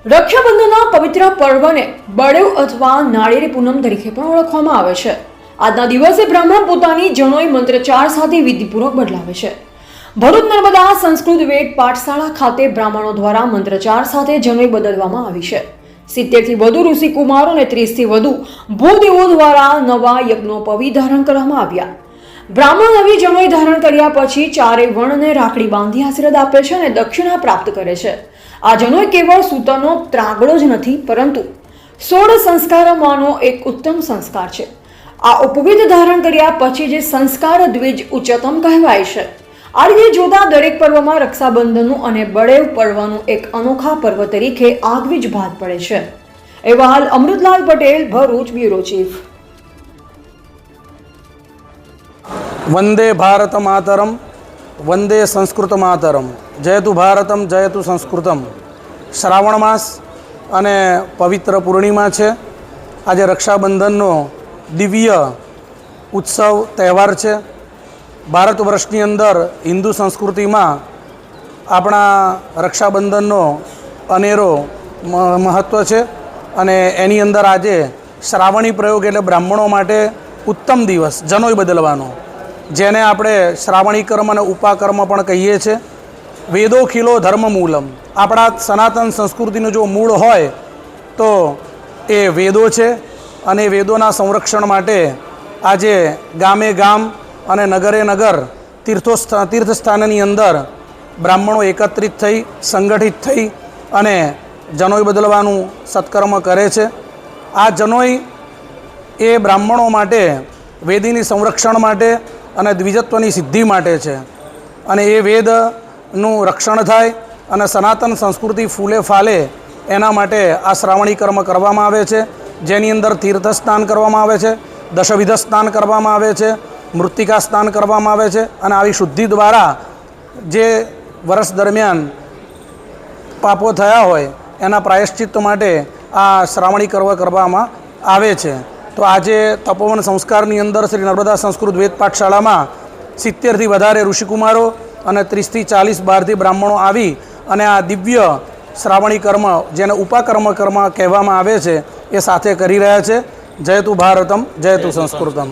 રક્ષાબંધનના પવિત્ર પર્વને બળેવ અથવા નાળિયેરી પૂનમ તરીકે પણ ઓળખવામાં આવે છે। આજના દિવસે બ્રાહ્મણ પોતાની જનોઈ મંત્રચાર સાથે વિધિપૂર્વક બદલાવે છે। ભરૂચ નર્મદા સંસ્કૃત વેદ પાઠશાળા ખાતે બ્રાહ્મણો દ્વારા મંત્રચાર સાથે જનોઈ બદલવામાં આવી છે। 70 થી વધુ ઋષિકુમારો અને 30 થી વધુ ભૂદેવો દ્વારા નવા યજ્ઞોપવિત ધારણ કરવામાં આવ્યા। બ્રાહ્મણ નવી જનોઈ ધારણ કર્યા પછી ચારેય વર્ણને રાખડી બાંધી આશીર્વાદ આપે છે અને દક્ષિણા પ્રાપ્ત કરે છે। આ જનોઈ કેવળ સૂતરનો ત્રાગડો જ નથી, પરંતુ 16 સંસ્કારોમાંનો એક ઉત્તમ સંસ્કાર છે। આ ઉપવિધ ધારણ કર્યા પછી જે સંસ્કાર દ્વિજ ઉચ્ચતમ કહેવાય છે। આ રીતે જોતા દરેક પર્વમાં રક્ષાબંધનનું અને બળેવ પર્વનું એક અનોખા પર્વ તરીકે આગવી જ ભાત પડે છે। અહેવાલ અમૃતલાલ પટેલ, ભરૂચ, બ્યુરો ચીફ। वंदे भारत मातरम, वंदे संस्कृत मातरम, जयतु भारतम, जयतु संस्कृतम। श्रावण मास अने पवित्र पूर्णिमा है। आज रक्षाबंधननो दिव्य उत्सव तहेवार है। भारत वर्षनी अंदर हिंदू संस्कृति में अपना रक्षाबंधननो अनेरो महत्व है अने एनी अंदर आज श्रावणी प्रयोग एटले ब्राह्मणों माटे उत्तम दिवस जनोई बदलवानो, जेने आपणे श्रावणी कर्म अने उपाकर्म पण कहीए छे। वेदो खिलो धर्म मूलम, आपणा सनातन संस्कृतिनो जो मूळ होय तो ए वेदो छे अने वेदोना संरक्षण माटे आजे गामे गाम अने नगरे नगर तीर्थस्थाननी अंदर ब्राह्मणों एकत्रित थई संगठित थई अने जनोई बदलवानुं सत्कर्म करे छे। आ जनोई ए ब्राह्मणों माटे वेदीनी संरक्षण माटे अने द्विजत्वनी सिद्धि माटे छे अने ए वेदनुं रक्षण थाय अने सनातन संस्कृति फूले फाले एना माटे आ श्रावणी कर्म करवामां आवे छे, जेनी अंदर तीर्थस्नान करवामां आवे छे, दशविध स्नान करवामां आवे छे, मृत्तिका स्नान करवामां आवे छे अने आवी शुद्धि द्वारा जे वर्ष दरमियान पापो थया होय एना प्रायश्चित्त माटे आ श्रावणी कर्म करवामां आवे छे। तो आज तपोवन संस्कारनी अंदर श्री नर्मदा संस्कृत वेद पाठशाला में 70 थी वधारे ऋषिकुमारों और 30 થી 40 बारथी ब्राह्मणों आवी अने आ दिव्य श्रावणी कर्म जेने उपाकर्म कर्म कहेवामां आवे छे ए साथे करी रह्या छे। जयतु भारतम, जयतु संस्कृतम।